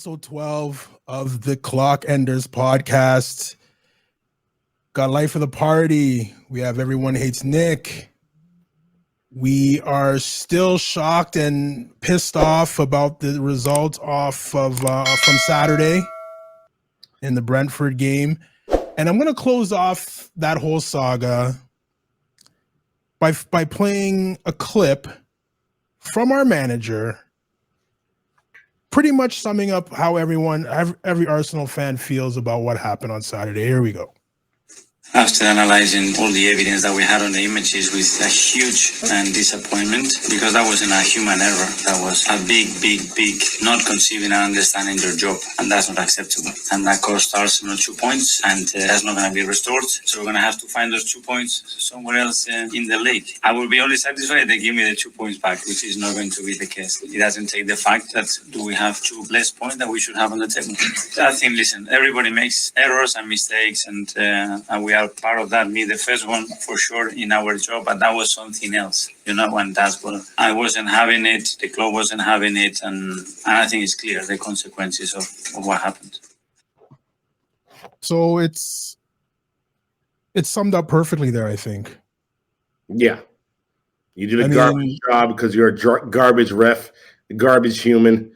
episode 12 of the Clock Enders podcast. Got life of the party. We have Everyone Hates Nick. We are still shocked and pissed off about the result from Saturday in the Brentford game. And I'm going to close off that whole saga by playing a clip from our manager, pretty much summing up how every Arsenal fan feels about what happened on Saturday. Here we go. After analyzing all the evidence that we had on the images with a huge disappointment, because that wasn't a human error, that was a big, not conceiving and understanding their job, and that's not acceptable. And that cost Arsenal 2 points, and that's not going to be restored. So we're going to have to find those 2 points somewhere else in the league. I will be only satisfied if they give me the 2 points back, which is not going to be the case. It doesn't take the fact that do we have 2 less points that we should have on the table. I think, listen, everybody makes errors and mistakes, and we are part of that. Me, the first one for sure in our job, but that was something else, and that's what I wasn't having it, the club wasn't having it, and I think it's clear the consequences of what happened. So it's summed up perfectly there, I think. Yeah. You did a garbage job because you're a garbage ref, a garbage human.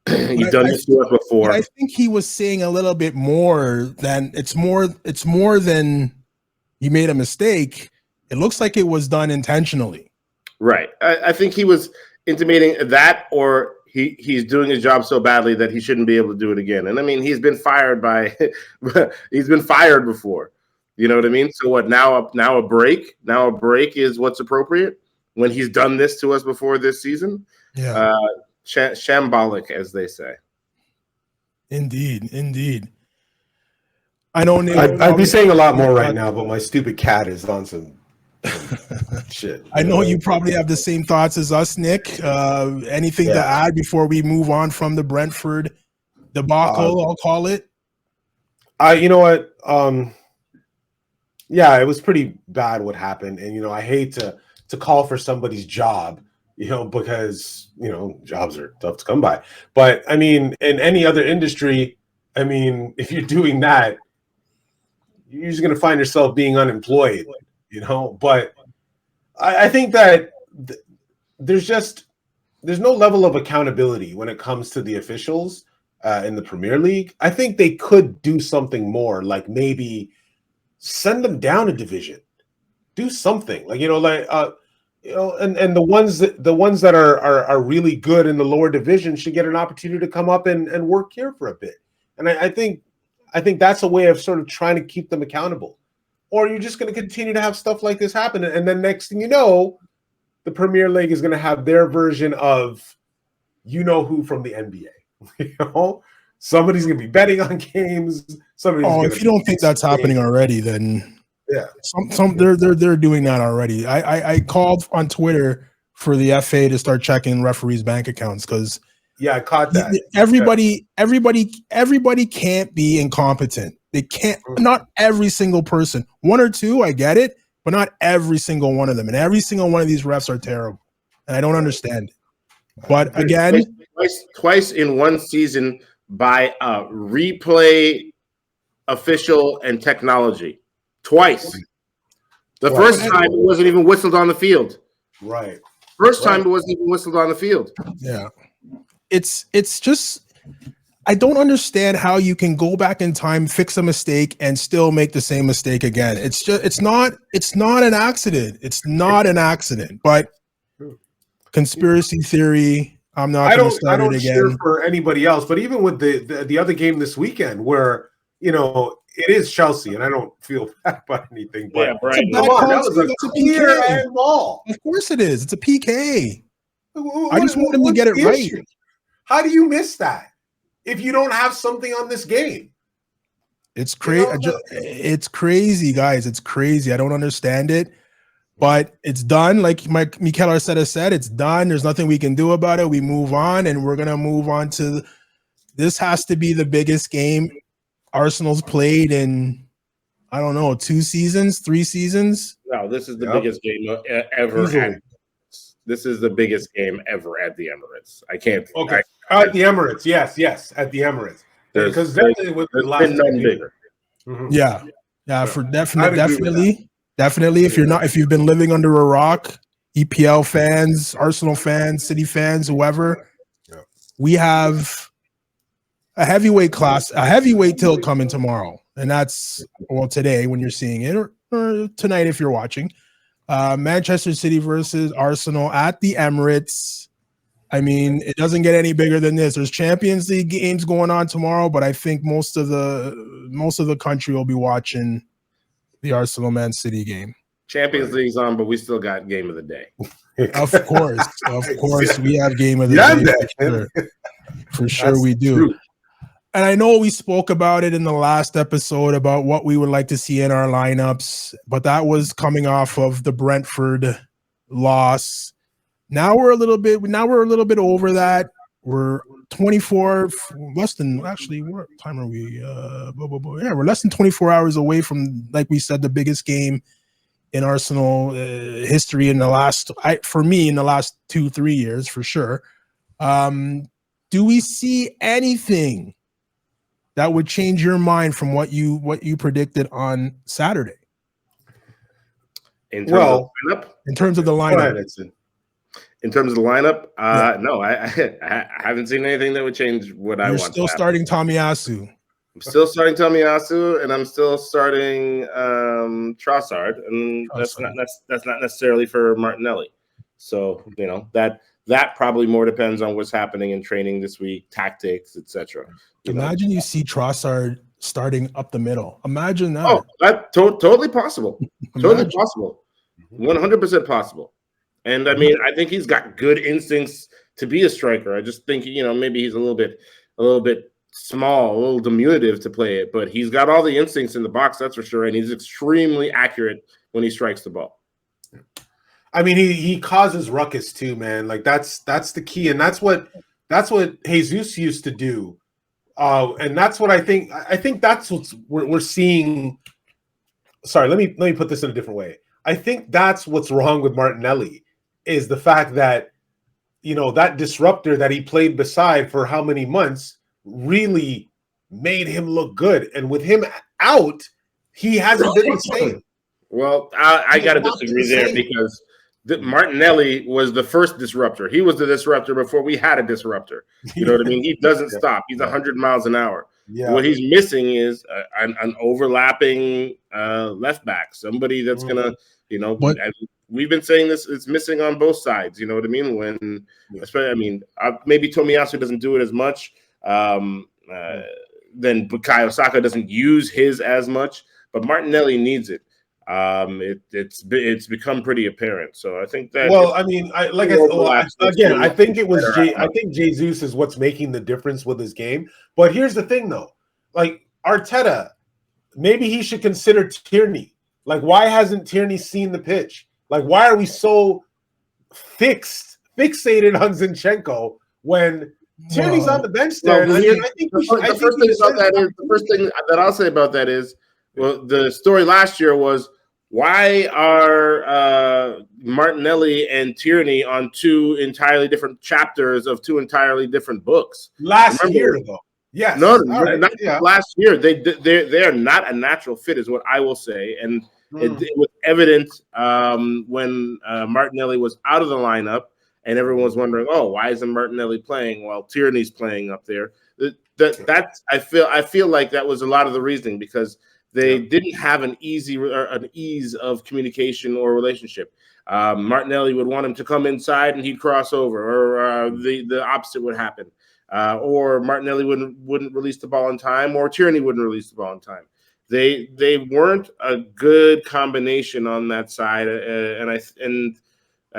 You've done this to us before. I think he was saying a little bit more than it's more than he made a mistake. It looks like it was done intentionally. Right. I think he was intimating that, or he's doing his job so badly that he shouldn't be able to do it again. And I mean, he's been fired before. You know what I mean? So what, now a break is what's appropriate when he's done this to us before this season? Yeah. Shambolic, as they say. Indeed. I know I'd be saying a lot more right now, but my stupid cat is on some shit. I know you probably have the same thoughts as us, Nick. Anything to add before we move on from the Brentford debacle, I'll call it? You know what? It was pretty bad what happened. And, I hate to call for somebody's job, because, jobs are tough to come by. But, I mean, in any other industry, I mean, if you're doing that, you're just going to find yourself being unemployed, But I think that there's no level of accountability when it comes to the officials in the Premier League. I think they could do something more, like maybe send them down a division, do something like, and the ones that are really good in the lower division should get an opportunity to come up and work here for a bit. And I think that's a way of sort of trying to keep them accountable. Or you're just going to continue to have stuff like this happen, and then next thing you know, the Premier League is going to have their version of who from the NBA. Somebody's going to be betting on games. If you don't think that's happening already, then yeah, they're doing that already. I called on Twitter for the FA to start checking referees' bank accounts because I caught that. Everybody can't be incompetent. They can't. Not every single person. One or two, I get it, but not every single one of them. And every single one of these refs are terrible, and I don't understand it. But again, twice in one season by a replay official and technology. Twice. The first time it wasn't even whistled on the field. Right. First time it wasn't even whistled on the field. Yeah. It's just, I don't understand how you can go back in time, fix a mistake, and still make the same mistake again. It's not an accident. It's not an accident. But conspiracy theory, I'm not going to start it again. I don't cheer for anybody else, but even with the other game this weekend where, it is Chelsea, and I don't feel bad about anything. But that was a clear end ball. Of course it is. It's a PK. I just want him to get it right. How do you miss that if you don't have something on this game? It's crazy. It's crazy, guys. It's crazy. I don't understand it, but it's done. Like Mikel Arteta said, it's done. There's nothing we can do about it. We move on, and we're gonna move on to. This has to be the biggest game Arsenal's played in, I don't know, 2 seasons, 3 seasons. No, this is the biggest game ever. This is the biggest game ever at the Emirates. I can't. Okay, at the Emirates, yes, at the Emirates, because then it was the last been none bigger. Mhm. Yeah, for I'd agree with definitely. If you've been living under a rock, EPL fans, Arsenal fans, City fans, whoever, we have a heavyweight tilt coming tomorrow, and that's today when you're seeing it, or tonight if you're watching. Manchester City versus Arsenal at the Emirates. I mean, it doesn't get any bigger than this. There's Champions League games going on tomorrow, but I think most of the country will be watching the Arsenal Man City game. Champions League's on, but we still got game of the day. Of course, we have game of the day. For sure we do. True. And I know we spoke about it in the last episode about what we would like to see in our lineups, but that was coming off of the Brentford loss. Now we're a little bit over that. We're 24 less than actually what time are we? We're less than 24 hours away from, like we said, the biggest game in Arsenal history in the last 2-3 years for sure. Do we see anything that would change your mind from what you predicted on Saturday? In terms of the lineup? In terms of the lineup, no, I haven't seen anything that would change what I want. You're still starting Tomiyasu. I'm still starting Tomiyasu, and I'm still starting Trossard, and that's not necessarily for Martinelli. So that probably more depends on what's happening in training this week, tactics, etc. Imagine you see Trossard starting up the middle. Imagine that. Oh, that's totally possible. Totally possible. 100% possible. And I mean, I think he's got good instincts to be a striker. I just think maybe he's a little bit small, a little diminutive to play it, but he's got all the instincts in the box, that's for sure. And he's extremely accurate when he strikes the ball. I mean, he causes ruckus too, man. Like that's the key, and that's what Jesus used to do, and that's what I think. I think that's what we're seeing. Sorry, let me put this in a different way. I think that's what's wrong with Martinelli is the fact that that disruptor that he played beside for how many months really made him look good, and with him out, he hasn't been the same. Well, I got to disagree there because Martinelli was the first disruptor. He was the disruptor before we had a disruptor. You know what I mean? He doesn't stop. He's 100 miles an hour. Yeah. What he's missing is an overlapping left back, somebody that's gonna, we've been saying this. It's missing on both sides. You know what I mean? Especially, maybe Tomiyasu doesn't do it as much. Then Bukayo Saka doesn't use his as much, but Martinelli needs it. It's become pretty apparent. So I think that. Well, I think it was I think Jesus is what's making the difference with his game. But here's the thing, though, like Arteta, maybe he should consider Tierney. Like, why hasn't Tierney seen the pitch? Like, why are we so fixated on Zinchenko when Tierney's on the bench there? The first thing that I'll say about that is, well, the story last year was, why are Martinelli and Tierney on two entirely different chapters of two entirly different books? Last year, though. Yes. Last year. They are not a natural fit, is what I will say. And it was evident when Martinelli was out of the lineup, and everyone was wondering, oh, why isn't Martinelli playing while Tierney's playing up there? I feel like that was a lot of the reasoning, because they didn't have an ease of communication or relationship. Martinelli would want him to come inside and he'd cross over, or the opposite would happen. Or Martinelli wouldn't release the ball in time, or Tierney wouldn't release the ball in time. They weren't a good combination on that side, and I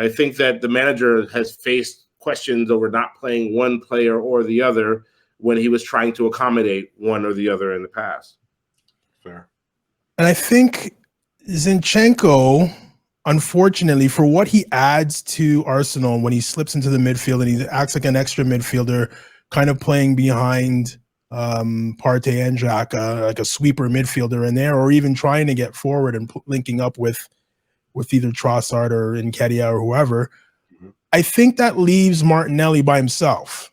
think that the manager has faced questions over not playing one player or the other when he was trying to accommodate one or the other in the past. Fair. And I think Zinchenko, unfortunately, for what he adds to Arsenal when he slips into the midfield and he acts like an extra midfielder, kind of playing behind Partey and Xhaka, like a sweeper midfielder in there, or even trying to get forward and linking up with either Trossard or Nketiah or whoever. I think that leaves Martinelli by himself.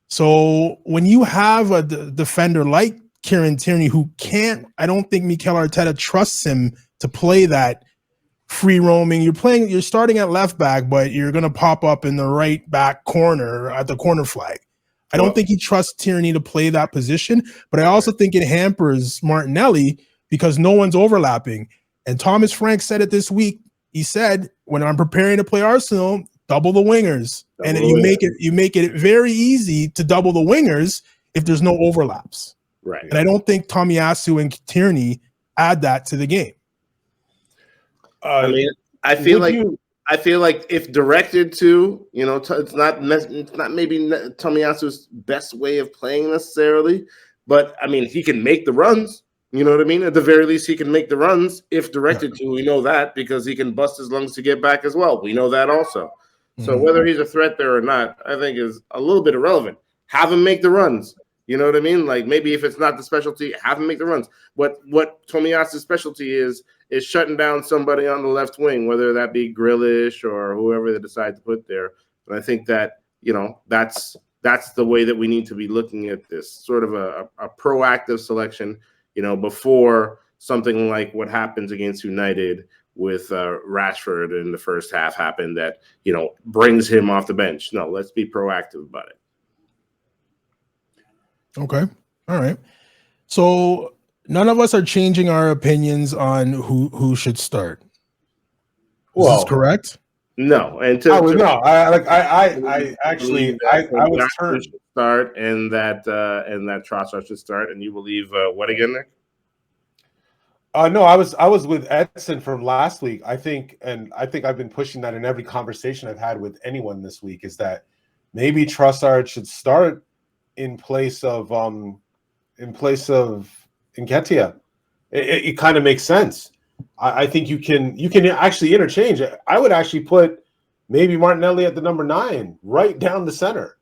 So when you have a defender like Kieran Tierney who can't, I don't think Mikel Arteta trusts him to play that free roaming. You're starting at left back, but you're going to pop up in the right back corner at the corner flag. I don't think he trusts Tierney to play that position, but I also think it hampers Martinelli because no one's overlapping. And Thomas Frank said it this week. He said, when I'm preparing to play Arsenal, double the wingers. And you make it very easy to double the wingers if there's no overlaps. Right. And I don't think Tomiyasu and Tierney add that to the game. I mean, I feel like if directed to, it's not maybe Tomiyasu's best way of playing necessarily, but I mean, he can make the runs. You know what I mean? At the very least, he can make the runs if directed to. We know that because he can bust his lungs to get back as well. We know that also. So whether he's a threat there or not, I think is a little bit irrelevant. Have him make the runs. You know what I mean? Like maybe if it's not the specialty, have him make the runs. What Tomiyasu's specialty is shutting down somebody on the left wing, whether that be Grealish or whoever they decide to put there. And I think that, that's the way that we need to be looking at this, sort of a proactive selection, before something like what happens against United with Rashford in the first half happened that, brings him off the bench. No, let's be proactive about it. Okay. All right. So none of us are changing our opinions on who should start. Is this correct? No. And I was turned start and that Trossard should start, and you believe what again, Nick? No, I was with Edson from last week. I think I've been pushing that in every conversation I've had with anyone this week is that maybe Trossard should start in place of Nketiah. It kind of makes sense. I think you can actually interchange. I would actually put maybe Martinelli at the number 9, right down the center.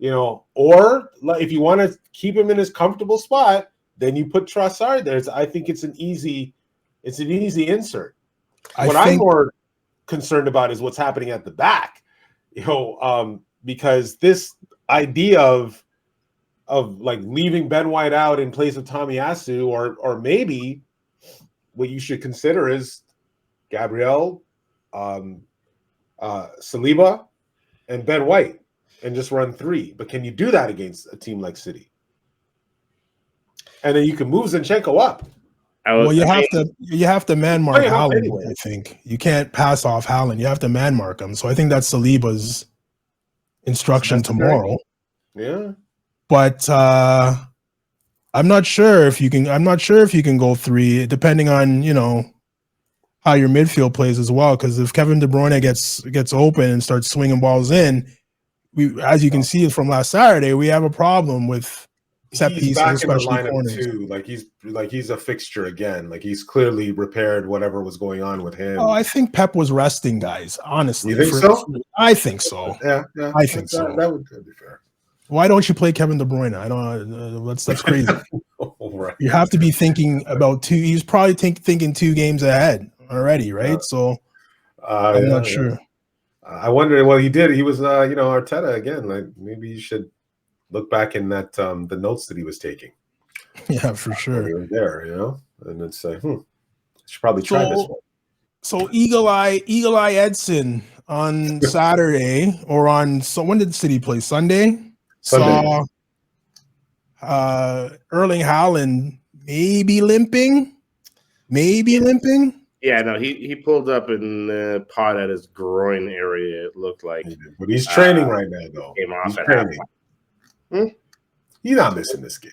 Or if you want to keep him in his comfortable spot, then you put Trossard there. I think it's an easy insert. I'm more concerned about is what's happening at the back. Because this idea of like leaving Ben White out in place of Tomiyasu, or maybe what you should consider is Gabriel, Saliba, and Ben White, and just run 3. But can you do that against a team like City? And then you can move Zinchenko up. Well, you have to man mark Haaland. Anyway. I think you can't pass off Haaland. You have to man mark him. So I think that's Saliba's instruction tomorrow. Yeah. But I'm not sure if you can go 3, depending on how your midfield plays as well. Because if Kevin De Bruyne gets open and starts swinging balls in, as you can see from last Saturday, we have a problem with set pieces, especially corners. Too. He's a fixture again. Like he's clearly repaired whatever was going on with him. Oh, I think Pep was resting guys. Honestly, you think so? I think so. Yeah, I think so. That would be fair. Why don't you play Kevin De Bruyne? I don't. That's crazy. Right. You have to be thinking about 2. He's probably thinking 2 games ahead already, right? So I'm not sure. I wonder. Well, he did. He was, Arteta again. Like maybe you should look back in that the notes that he was taking. Yeah, for sure. He was there, and it's like, should probably try this one. So Eagle Eye Edson on Saturday or when did City play? Sunday. Saw Erling Haaland maybe limping. Yeah, no, he pulled up in pot at his groin area. It looked like, but he's training right now, though. Came off he's at training. He's not missing this game.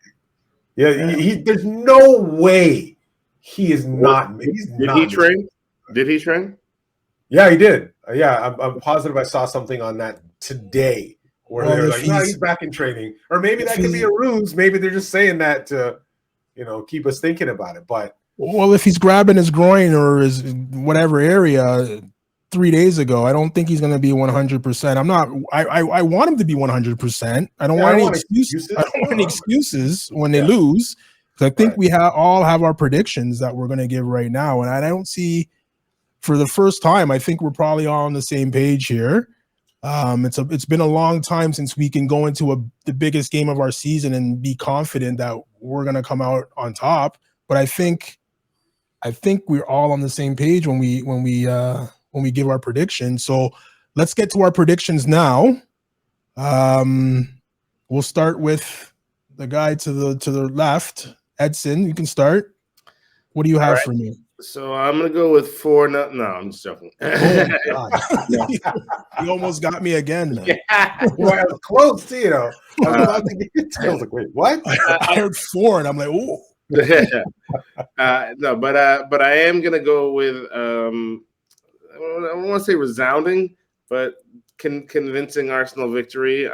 Yeah, there's no way he is not. Did he train? Did he train? Yeah, he did. Yeah, I'm positive I saw something on that today where they're like, no, he's back in training. Or maybe that could be a ruse. Maybe they're just saying that to, keep us thinking about it. But if he's grabbing his groin or his whatever area 3 days ago, I don't think he's going to be 100%. I'm not. I want him to be 100%. I don't want any excuses. I don't want any excuses when they lose. Because I think we all have our predictions that we're going to give right now, and I don't see. For the first time, I think we're probably all on the same page here. It's been a long time since we can go into the biggest game of our season and be confident that we're going to come out on top. But I think we're all on the same page when we give our predictions. So let's get to our predictions now. We'll start with the guy to the left, Edson. You can start. What do you have for me? So I'm gonna go with 4-0. No, I'm just joking. Oh, God. You almost got me again, man. Well, I was close to, I was about to get to it. I was like, wait, what? I heard 4, and I'm like, oh. No, but I am gonna go with I don't want to say resounding, but convincing Arsenal victory.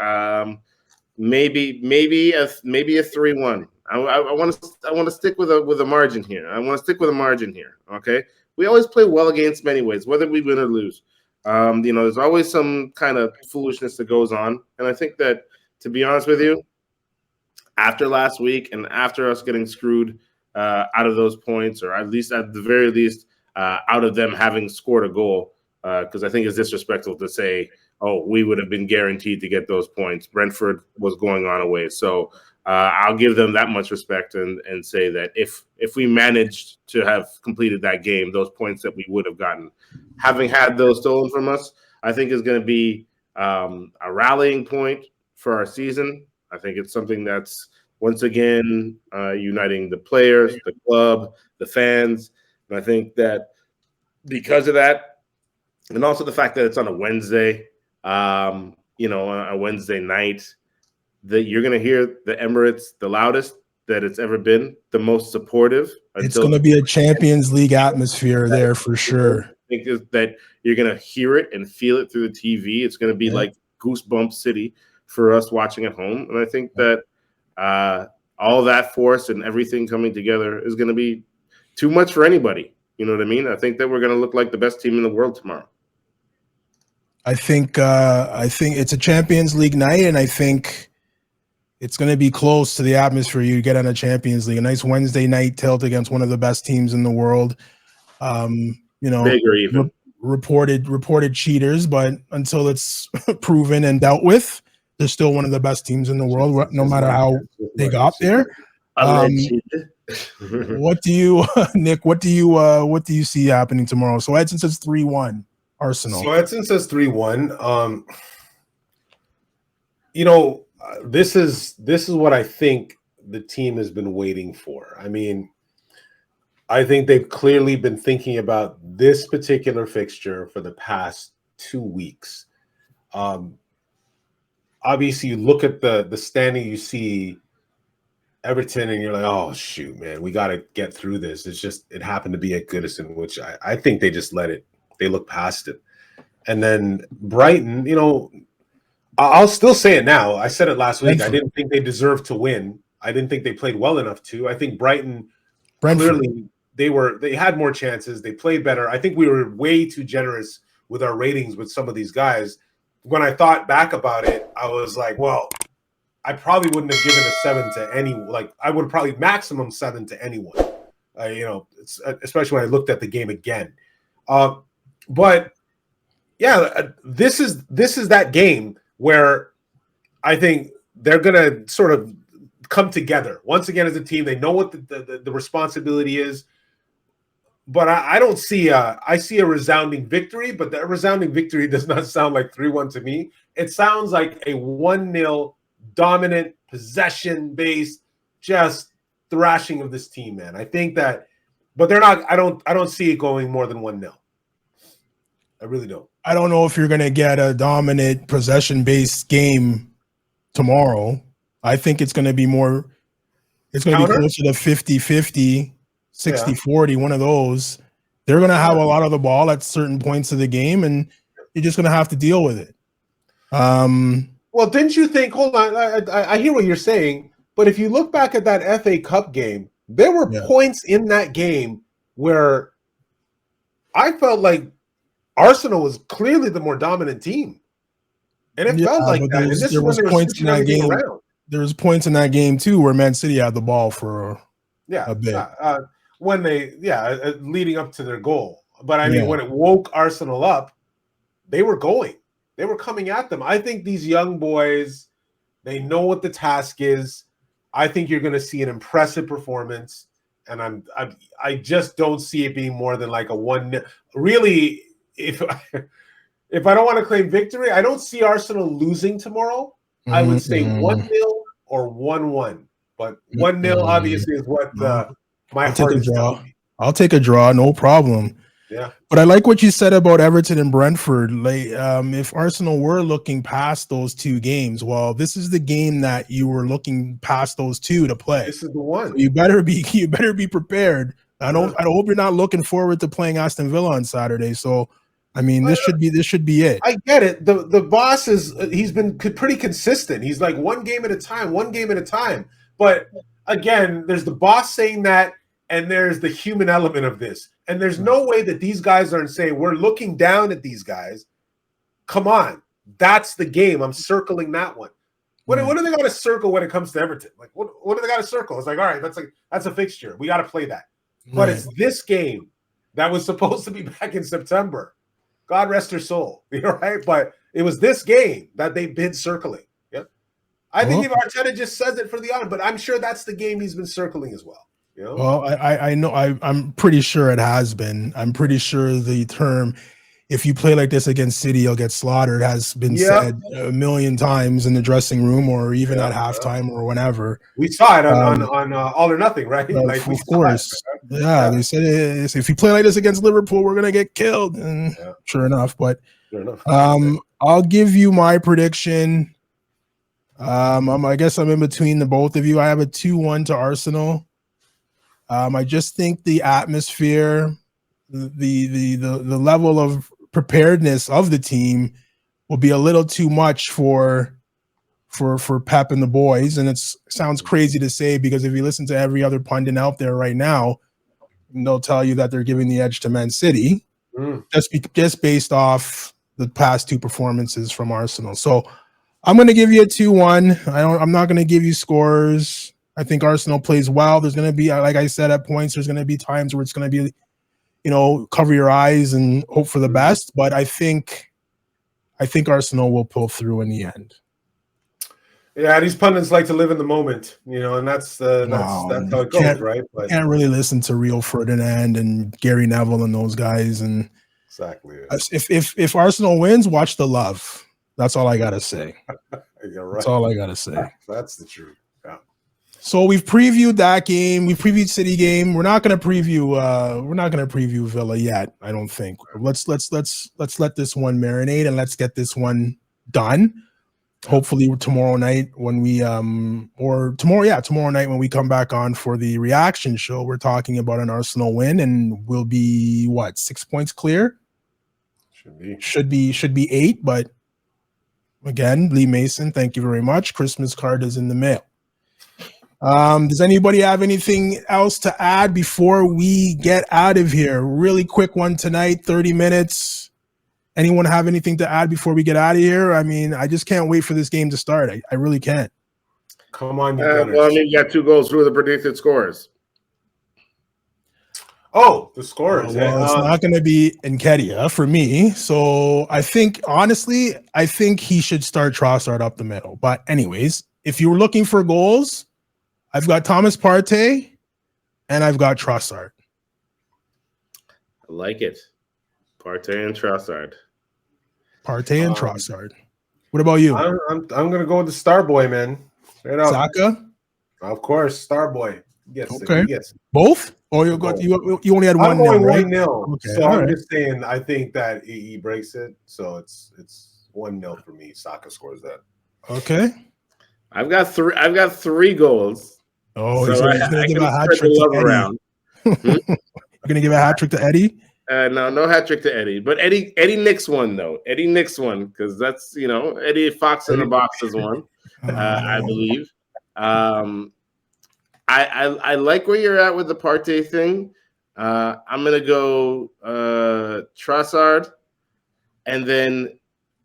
Maybe a 3-1. I want to stick with a margin here. I want to stick with a margin here. Okay, we always play well against many ways, whether we win or lose. There's always some kind of foolishness that goes on, and I think that, to be honest with you, after last week and after us getting screwed out of those points, or at the very least out of them having scored a goal, because I think it's disrespectful to say, oh, we would have been guaranteed to get those points. Brentford was going on away. So I'll give them that much respect and say that if we managed to have completed that game, those points that we would have gotten, having had those stolen from us, I think is going to be a rallying point for our season. I think it's something that's, once again, uniting the players, the club, the fans. And I think that because of that, and also the fact that it's on a Wednesday, on a Wednesday night, that you're going to hear the Emirates the loudest that it's ever been, the most supportive. It's going to be a Champions League atmosphere there for sure. I think that you're going to hear it and feel it through the TV. It's going to be like Goosebump City for us watching at home. And I think that all that force and everything coming together is going to be too much for anybody. You know what I mean? I think that we're going to look like the best team in the world tomorrow. I think it's a Champions League night, and I think it's going to be close to the atmosphere you get on a Champions League. A nice Wednesday night tilt against one of the best teams in the world. Bigger even. Reported cheaters, but until it's proven and dealt with, they're still one of the best teams in the world, no matter how they got there. What do you, Nick? What do you see happening tomorrow? So Edson says 3-1 Arsenal. So Edson says 3-1. This is what I think the team has been waiting for. I mean, I think they've clearly been thinking about this particular fixture for the past 2 weeks. Obviously, you look at the standing, you see Everton, and you're like, oh, shoot, man, we got to get through this. It happened to be at Goodison, which I think they just they look past it. And then Brighton, I'll still say it now. I said it last week. I didn't think they deserved to win. I didn't think they played well enough to. I think Brentford. Clearly they had more chances. They played better. I think we were way too generous with our ratings with some of these guys. When I thought back about it, I was like, well, I probably wouldn't have given a 7 to anyone. Like, I would probably maximum 7 to anyone. Especially when I looked at the game again. But yeah, this is that game where I think they're gonna sort of come together once again as a team. They know what the responsibility is. But I don't see I see a resounding victory, but that resounding victory does not sound like 3-1 to me. It sounds like a 1-0 dominant, possession-based, just thrashing of this team, man. I think that, but they're not. I don't see it going more than 1-0. I really don't. I don't know if you're going to get a dominant possession-based game tomorrow. I think it's going to be more. It's going to be closer to 50-50. 60-40, one of those. They're going to have a lot of the ball at certain points of the game, and you're just going to have to deal with it. Well, didn't you think, hold on, I hear what you're saying, but if you look back at that FA Cup game, there were points in that game where I felt like Arsenal was clearly the more dominant team. And it felt like that. There was points in that game. There was points in that game, too, where Man City had the ball for a bit. When leading up to their goal. But I mean, when it woke Arsenal up, they were going. They were coming at them. I think these young boys, they know what the task is. I think you're going to see an impressive performance, and I just don't see it being more than like a 1-0. Really, if I don't want to claim victory, I don't see Arsenal losing tomorrow. I would say 1-0 or 1-1. But 1-0 obviously is what my heart is telling me. I'll take a draw, no problem. Yeah. But I like what you said about Everton and Brentford. Like, if Arsenal were looking past those two games, well, this is the game that you were looking past those two to play. This is the one. So you better be prepared. I hope you're not looking forward to playing Aston Villa on Saturday. So, I mean, this should be it. I get it. The boss he's been pretty consistent. He's like one game at a time. But again, there's the boss saying that, and there's the human element of this. And there's no way that these guys aren't saying, we're looking down at these guys. Come on. That's the game. I'm circling that one. What do they got to circle when it comes to Everton? Like, what do they got to circle? It's like, all right, that's a fixture. We got to play that. But it's this game that was supposed to be back in September. God rest her soul. You're right. But it was this game that they've been circling. Yep. I think if Arteta just says it for the honor, but I'm sure that's the game he's been circling as well. You know? Well, I know I'm pretty sure it has been. I'm pretty sure the term, if you play like this against City, you'll get slaughtered, has been said a million times in the dressing room or even at halftime or whenever. We saw it on All or Nothing, right? Like, of course. They said if you play like this against Liverpool, we're gonna get killed. And sure enough, but I'll give you my prediction. I guess I'm in between the both of you. I have a 2-1 to Arsenal. I just think the atmosphere, the level of preparedness of the team will be a little too much for Pep and the boys. And it sounds crazy to say, because if you listen to every other pundit out there right now, they'll tell you that they're giving the edge to Man City just based off the past two performances from Arsenal. So I'm going to give you a 2-1. I'm not going to give you scores. I think Arsenal plays well. There's going to be, like I said, at points, there's going to be times where it's going to be, cover your eyes and hope for the best. But I think Arsenal will pull through in the end. Yeah, these pundits like to live in the moment, and that's how it goes, right? But can't really listen to Rio Ferdinand and Gary Neville and those guys. And exactly, if Arsenal wins, watch the love. That's all I gotta say. You're right. That's all I gotta say. That's the truth. Yeah. So we've previewed that game. We previewed City game. We're not gonna preview. Villa yet. I don't think. Let's let this one marinate and let's get this one done. Hopefully tomorrow night when we tomorrow night when we come back on for the reaction show, we're talking about an Arsenal win and we'll be 6 points clear. Should be 8, but again, Lee Mason, thank you very much. Christmas card is in the mail. Does anybody have anything else to add before we get out of here? Really quick one tonight, 30 minutes. Anyone have anything to add before we get out of here? I mean, I just can't wait for this game to start. I really can't. Come on, you you got 2 goals. Who are the predicted scores? Oh, the scores. Well, it's not going to be Nketiah for me. So I think, honestly, he should start Trossard up the middle. But anyways, if you were looking for goals, I've got Thomas Partey and I've got Trossard. I like it. Partey and Trossard. Trossard. What about you? I'm gonna go with the Star Boy, man. Straight up. Saka? Of course, Star Boy. Okay. Both? Or you only had one nil, right? 1-0. Okay. So I'm just saying I think that he breaks it. So it's 1-0 for me. Saka scores that. Okay. I've got 3 goals. Oh, so he's gonna give a hat trick to Eddie. You're gonna give a hat trick to Eddie? No hat trick to Eddie. But Eddie nicks one though. Eddie nicks one because that's Eddie Fox in the box is one. I believe. I like where you're at with the Partey thing. I'm gonna go Trossard, and then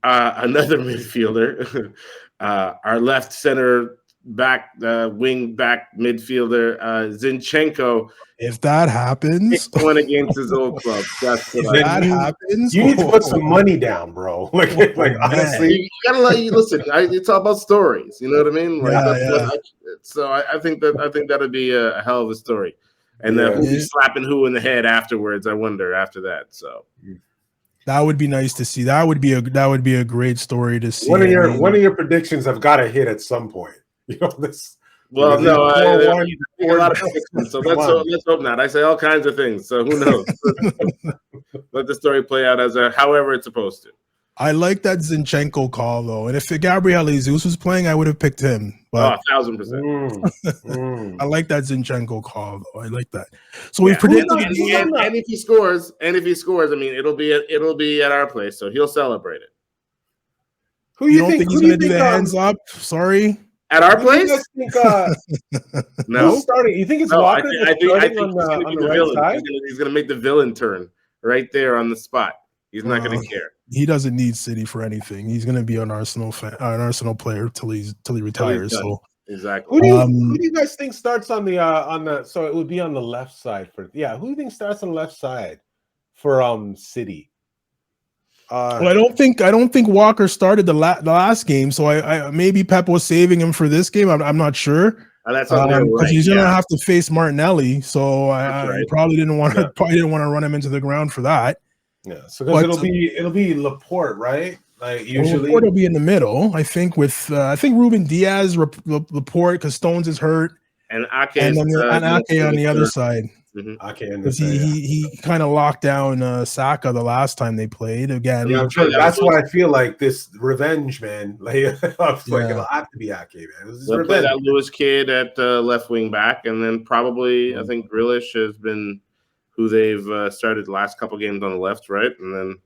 another midfielder, our left center wing back midfielder Zinchenko. If that happens, One against his old club. That's what if that happens, You need to put some money down, bro. Like man. honestly, you gotta let you listen. It's all about stories. You know what I mean? Like I think that'd be a hell of a story. And then who'll be slapping who in the head afterwards? I wonder. After that, so that would be nice to see. That would be a great story to see. one of your predictions have got to hit at some point. You know this. Well, no, I mean, a lot of predictions, so let's hope not. I say all kinds of things, so who knows? Let the story play out however it's supposed to. I like that Zinchenko call though, and if Gabriel Jesus was playing, I would have picked him. But 1,000%. I like that Zinchenko call though. I like that. So we predicted, and if he scores, I mean, it'll be at our place, so he'll celebrate it. Who you don't think he's going to do the hands up? Sorry. At our place? No. Who's starting? You think it's Walker? I think he's going to be the villain. He's going to make the villain turn right there on the spot. He's not going to care. He doesn't need City for anything. He's going to be an Arsenal player till he retires. So exactly. Who do you guys think starts on the so it would be on the left side who do you think starts on the left side for City? Well, I don't think Walker started the last game, so I maybe Pep was saving him for this game. I'm not sure. That's because he's gonna have to face Martinelli, so I probably didn't want to run him into the ground for that. Yeah, so it'll be Laporte, right? Like usually, Laporte will be in the middle. I think with Ruben Diaz, Laporte, because Stones is hurt, and Ake, and Ake on the other side. Mm-hmm. Because he kind of locked down Saka the last time they played again. Yeah, that's why I feel like this revenge, man. Like it'll have to be Ake, man. They'll play that Lewis kid at left wing back, and then probably I think Grealish has been who they've started the last couple games on the left, right? And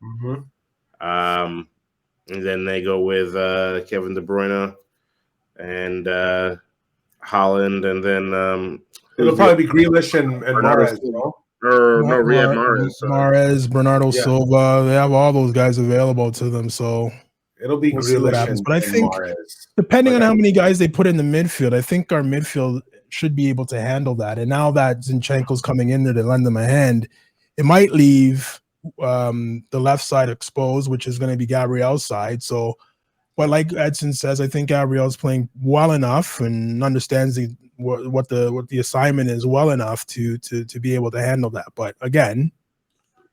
then they go with Kevin De Bruyne and Haaland, and then it'll probably be Grealish and Mahrez, Riyad Mahrez. Mahrez, Bernardo Silva. They have all those guys available to them, so it'll be Grealish but I think depending on how many guys they put in the midfield, I think our midfield should be able to handle that. And now that Zinchenko's coming in there to lend them a hand, it might leave the left side exposed, which is going to be Gabriel's side. So, but like Edson says, I think Gabriel's playing well enough and understands what the assignment is well enough to be able to handle that. But again,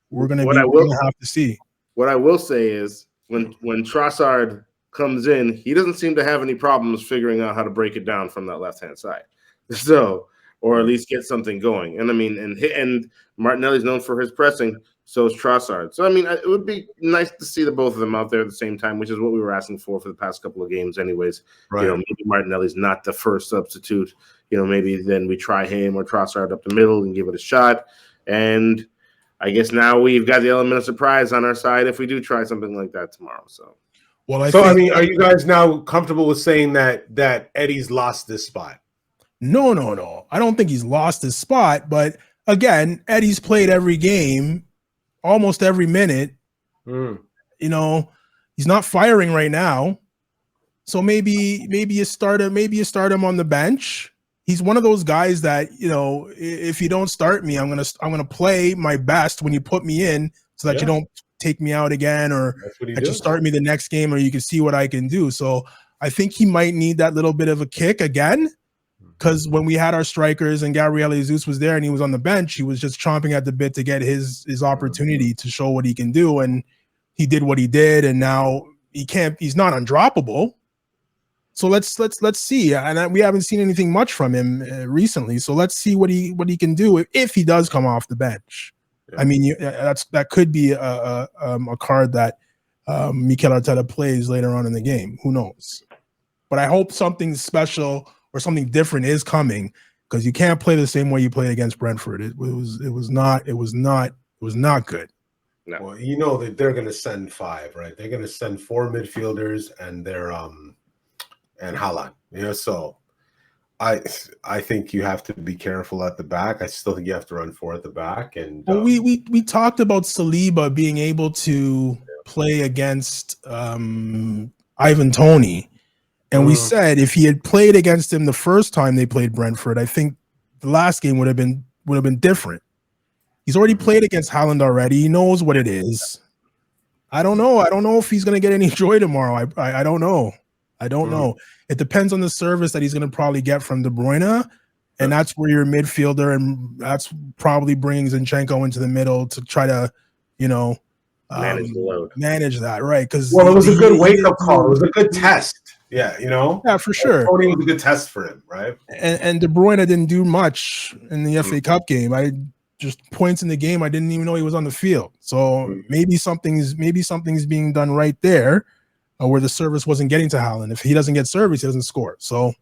we're going to have to see. What I will say is when Trossard comes in, he doesn't seem to have any problems figuring out how to break it down from that left-hand side. So, or at least get something going. And I mean, and Martinelli's known for his pressing, so is Trossard. So I mean, it would be nice to see the both of them out there at the same time, which is what we were asking for the past couple of games, anyways. Right. You know, maybe Martinelli's not the first substitute. You know, maybe then we try him or Trossard up the middle and give it a shot. And I guess now we've got the element of surprise on our side if we do try something like that tomorrow. So, I mean, are you guys now comfortable with saying that Eddie's lost this spot? No. I don't think he's lost his spot, but again, Eddie's played every game, almost every minute. You know, he's not firing right now. So maybe you start him on the bench. He's one of those guys that, you know, if you don't start me, I'm gonna play my best when you put me in so that you don't take me out again, or that you start me the next game, or you can see what I can do. So I think he might need that little bit of a kick again. Because when we had our strikers and Gabriel Jesus was there and he was on the bench, he was just chomping at the bit to get his opportunity to show what he can do. And he did what he did. And now he's not undroppable. So let's see. And we haven't seen anything much from him recently. So let's see what he can do if he does come off the bench. Yeah. I mean, that could be a card that Mikel Arteta plays later on in the game. Who knows? But I hope something special or something different is coming, because you can't play the same way you played against Brentford. It was not good. No. Well, you know that they're going to send 5, right? They're going to send 4 midfielders and their and Haaland. You know, so I think you have to be careful at the back. I still think you have to run 4 at the back. And we talked about Saliba being able to play against Ivan Toney. And we said if he had played against him the first time they played Brentford, I think the last game would have been different. He's already played against Haaland already. He knows what it is. I don't know. I don't know if he's going to get any joy tomorrow. I don't know. I don't know. It depends on the service that he's going to probably get from De Bruyne, and that's where your midfielder, and that's probably bringing Zinchenko into the middle to try to, Manage the load. manage that, right? Because it was a good wake-up call. It was a good test. Yeah, Yeah, for sure. Tony was a good test for him, right? And De Bruyne didn't do much in the FA Cup game. I just points in the game. I didn't even know he was on the field. So maybe something's being done right there, where the service wasn't getting to Haaland. If he doesn't get service, he doesn't score. So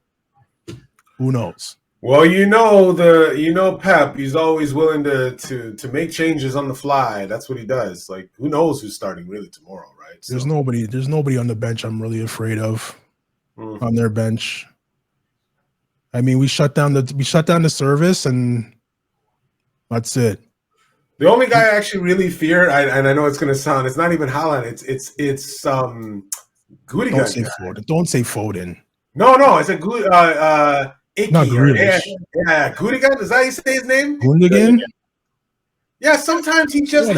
who knows? Well, Pep, he's always willing to make changes on the fly. That's what he does. Like, who knows who's starting really tomorrow, right? So. There's nobody on the bench I'm really afraid of on their bench. I mean, we shut down the service, and that's it. The only guy I actually really fear, and I know it's going to sound, it's not even Haaland. It's Gudigan. Don't say Foden. No, it's a good. Icky, not Grealish. Yeah, Gudigan. Is that how you say his name? Gundogan? Yeah, sometimes he just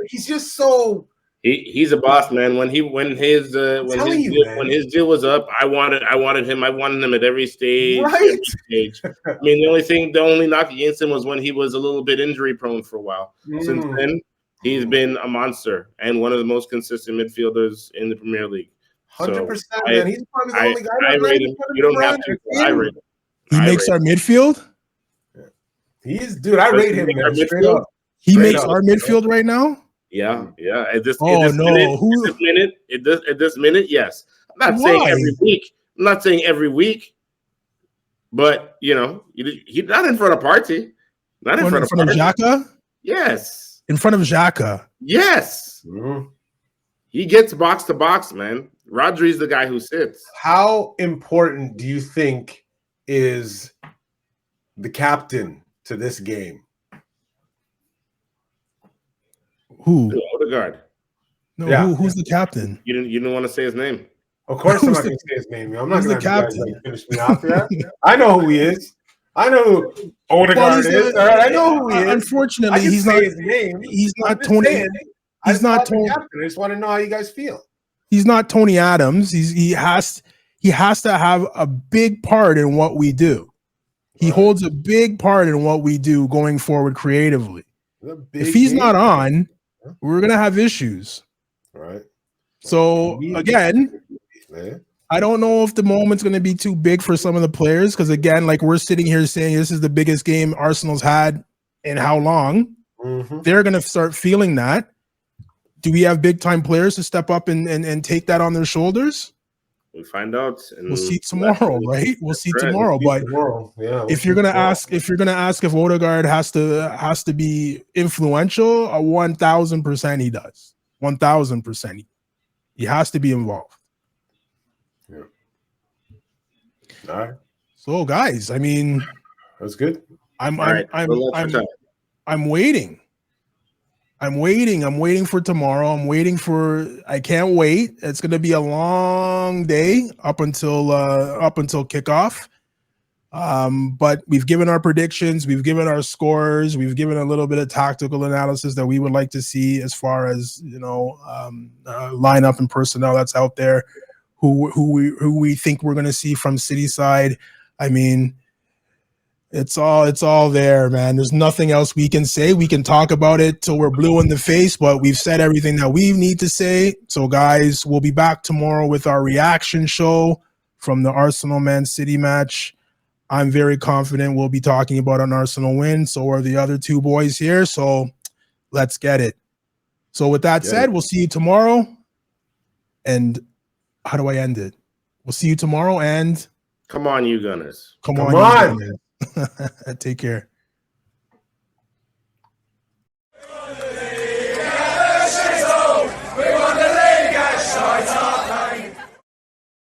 he's just so. He's a boss, man. When his deal was up, I wanted him at every stage. Right. Every stage. I mean, the only knock against him was when he was a little bit injury prone for a while. Since then, he's been a monster and one of the most consistent midfielders in the Premier League. 100%, man. He's probably the only guy. I rate him. You don't have to. I rate him. He makes our midfield. I rate him. Man, straight up. He makes our midfield right now. Yeah. At this minute, yes. I'm not saying every week. But he's not in front of Partey. Not in front of Xhaka. Yes. In front of Xhaka. Yes. He gets box to box, man. Rodri's the guy who sits. How important do you think is the captain to this game? Who? Odegaard. No, yeah. Who's the captain? You didn't want to say his name. Of course I'm not going to say his name. I'm not going to finish me off there. I know who he is. I know who Odegaard is. I know who he is. Unfortunately, he's not his name. He's not Tony. He's not Tony. I just want to know how you guys feel. He's not Tony Adams. He has to have a big part in what we do. He holds a big part in what we do going forward creatively. If he's not on, we're gonna have issues. Right. So again, I don't know if the moment's gonna be too big for some of the players because again, like we're sitting here saying this is the biggest game Arsenal's had in how long. They're gonna start feeling that. Do we have big time players to step up and take that on their shoulders? We'll find out. We'll see tomorrow, right? We'll see tomorrow. But if you're gonna ask if Odegaard has to be influential, 1,000% he does. 1,000%. He has to be involved. Yeah. All right. So guys, I mean, that's good. I'm waiting. I'm waiting for tomorrow. I can't wait. It's going to be a long day up until kickoff. But we've given our predictions, we've given our scores, we've given a little bit of tactical analysis that we would like to see as far as, lineup and personnel that's out there, who we think we're going to see from City side. I mean, it's all there, man. There's nothing else we can say. We can talk about it till we're blue in the face, but we've said everything that we need to say. So, guys, we'll be back tomorrow with our reaction show from the Arsenal-Man City match. I'm very confident we'll be talking about an Arsenal win. So are the other two boys here. So let's get it. So with that said, we'll see you tomorrow. And how do I end it? We'll see you tomorrow and... Come on, you Gunners. Come on. You Gunners. Take care.